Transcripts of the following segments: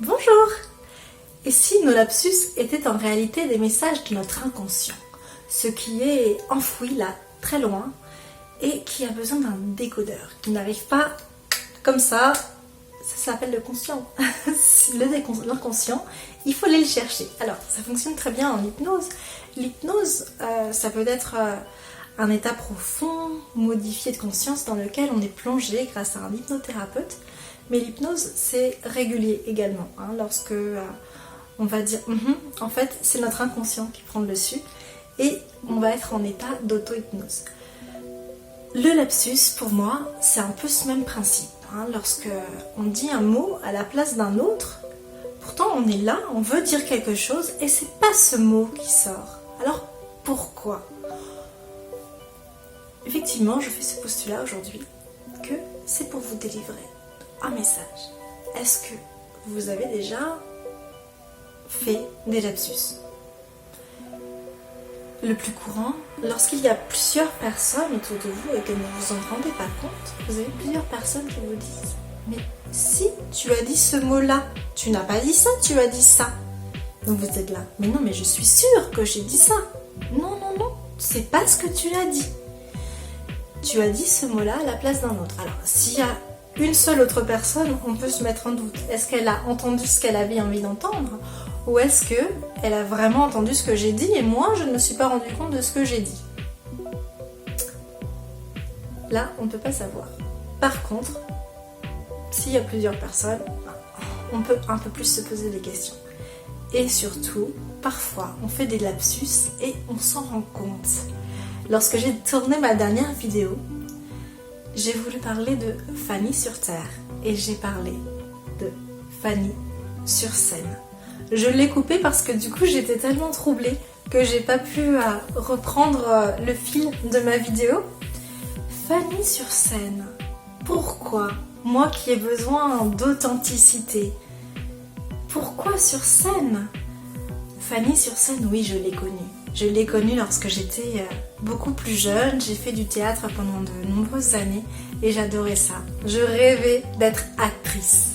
Bonjour! Et si nos lapsus étaient en réalité des messages de notre inconscient, ce qui est enfoui là, très loin, et qui a besoin d'un décodeur, qui n'arrive pas comme ça s'appelle le conscient. L'inconscient, il faut aller le chercher. Alors, ça fonctionne très bien en hypnose. L'hypnose, ça peut être un état profond, modifié de conscience dans lequel on est plongé grâce à un hypnothérapeute. Mais l'hypnose, c'est régulier également. Lorsque on va dire, en fait, c'est notre inconscient qui prend le dessus et on va être en état d'auto-hypnose. Le lapsus, pour moi, c'est un peu ce même principe. Lorsque on dit un mot à la place d'un autre, pourtant on est là, on veut dire quelque chose et c'est pas ce mot qui sort. Alors pourquoi ? Effectivement, je fais ce postulat aujourd'hui que c'est pour vous délivrer un message. Est-ce que vous avez déjà fait des lapsus ? Le plus courant, lorsqu'il y a plusieurs personnes autour de vous et que vous ne vous en rendez pas compte, vous avez plusieurs personnes qui vous disent « Mais si tu as dit ce mot-là, tu n'as pas dit ça, tu as dit ça. » Donc vous êtes là « Mais non, mais je suis sûre que j'ai dit ça. » Non, non, non, c'est pas ce que tu as dit. Tu as dit ce mot-là à la place d'un autre. Alors, s'il y a une seule autre personne, on peut se mettre en doute. Est-ce qu'elle a entendu ce qu'elle avait envie d'entendre ? Ou est-ce qu'elle a vraiment entendu ce que j'ai dit et moi, je ne me suis pas rendu compte de ce que j'ai dit ? Là, on ne peut pas savoir. Par contre, s'il y a plusieurs personnes, on peut un peu plus se poser des questions. Et surtout, parfois, on fait des lapsus et on s'en rend compte. Lorsque j'ai tourné ma dernière vidéo, j'ai voulu parler de Fanny sur Terre et j'ai parlé de Fanny sur scène. Je l'ai coupé parce que du coup j'étais tellement troublée que j'ai pas pu reprendre le fil de ma vidéo. Fanny sur scène. Pourquoi ? Moi qui ai besoin d'authenticité. Pourquoi sur scène ? Fanny sur scène, oui, je l'ai connue. Je l'ai connue lorsque j'étais beaucoup plus jeune. J'ai fait du théâtre pendant de nombreuses années et j'adorais ça. Je rêvais d'être actrice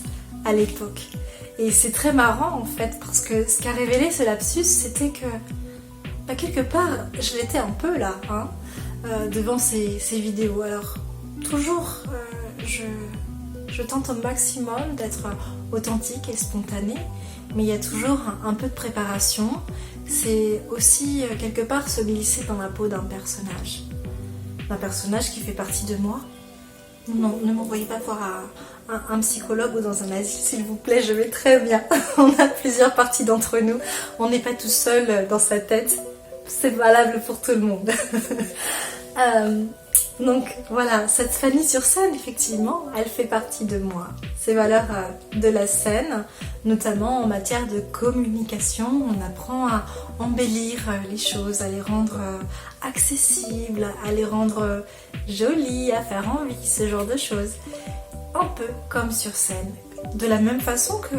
à l'époque. Et c'est très marrant en fait, parce que ce qu'a révélé ce lapsus, c'était que, quelque part, je l'étais un peu là, devant ces vidéos. Alors, toujours, je tente au maximum d'être authentique et spontanée, mais il y a toujours un peu de préparation. C'est aussi, quelque part, se glisser dans la peau d'un personnage. D'un personnage qui fait partie de moi. Non, ne m'envoyez pas voir un psychologue ou dans un asile, s'il vous plaît, je vais très bien. On a plusieurs parties d'entre nous. On n'est pas tout seul dans sa tête. C'est valable pour tout le monde. Donc voilà, cette Fanny sur scène, effectivement, elle fait partie de moi. Ces valeurs de la scène, notamment en matière de communication, on apprend à embellir les choses, à les rendre accessibles, à les rendre jolies, à faire envie, ce genre de choses. Un peu comme sur scène. De la même façon que,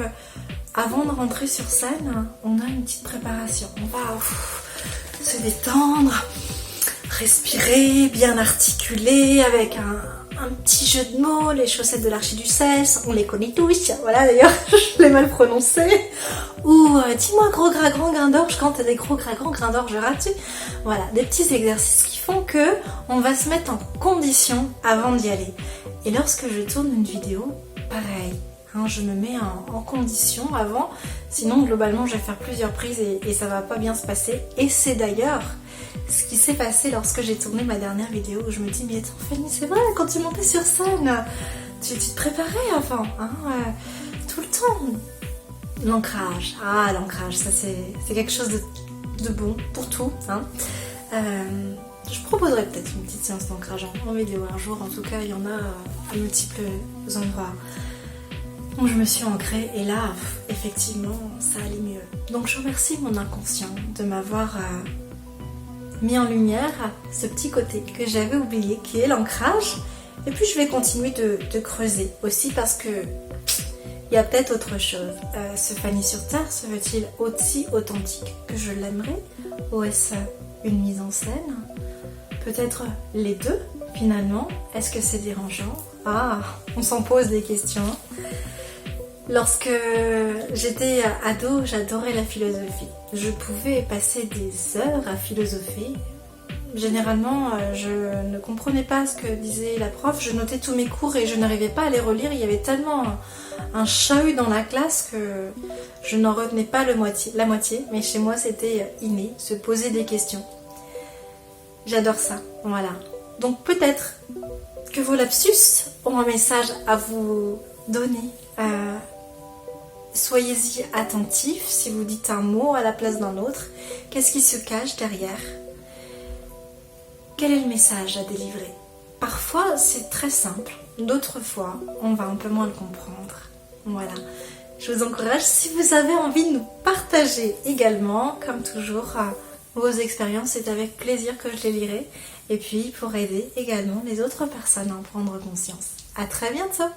avant de rentrer sur scène, on a une petite préparation. On va se détendre, respirer, bien articuler, avec un petit jeu de mots, les chaussettes de l'archiduchesse, on les connaît tous, voilà d'ailleurs, je l'ai mal prononcé. Ou dis-moi gros gras grand grain d'orge quand t'as des gros gras grand grain d'orge ratés. Voilà, des petits exercices qui font que on va se mettre en condition avant d'y aller. Et lorsque je tourne une vidéo, pareil, je me mets en condition avant, sinon globalement je vais faire plusieurs prises et ça va pas bien se passer. Et c'est d'ailleurs ce qui s'est passé lorsque j'ai tourné ma dernière vidéo où je me dis mais attends Fanny, c'est vrai, quand tu montais sur scène, tu te préparais avant, tout le temps. L'ancrage, l'ancrage, ça c'est quelque chose de bon pour tout. Je proposerai peut-être une petite séance d'ancrage en vidéo un jour, en tout cas il y en a à multiples endroits. Donc je me suis ancrée et là, effectivement, ça allait mieux. Donc je remercie mon inconscient de m'avoir mis en lumière ce petit côté que j'avais oublié, qui est l'ancrage. Et puis je vais continuer de creuser aussi parce que il y a peut-être autre chose. Ce Fanny sur Terre serait-il aussi authentique que je l'aimerais? Ou est-ce une mise en scène? Peut-être les deux finalement. Est-ce que c'est dérangeant? On s'en pose des questions. Lorsque j'étais ado, j'adorais la philosophie. Je pouvais passer des heures à philosopher. Généralement, je ne comprenais pas ce que disait la prof. Je notais tous mes cours et je n'arrivais pas à les relire. Il y avait tellement un chahut dans la classe que je n'en retenais pas la moitié. Mais chez moi, c'était inné, se poser des questions. J'adore ça, voilà. Donc peut-être que vos lapsus ont un message à vous donner. Soyez-y attentifs si vous dites un mot à la place d'un autre. Qu'est-ce qui se cache derrière? Quel est le message à délivrer? Parfois c'est très simple, d'autres fois on va un peu moins le comprendre. Voilà. Je vous encourage, si vous avez envie de nous partager également, comme toujours, vos expériences, c'est avec plaisir que je les lirai. Et puis pour aider également les autres personnes à en prendre conscience. À très bientôt!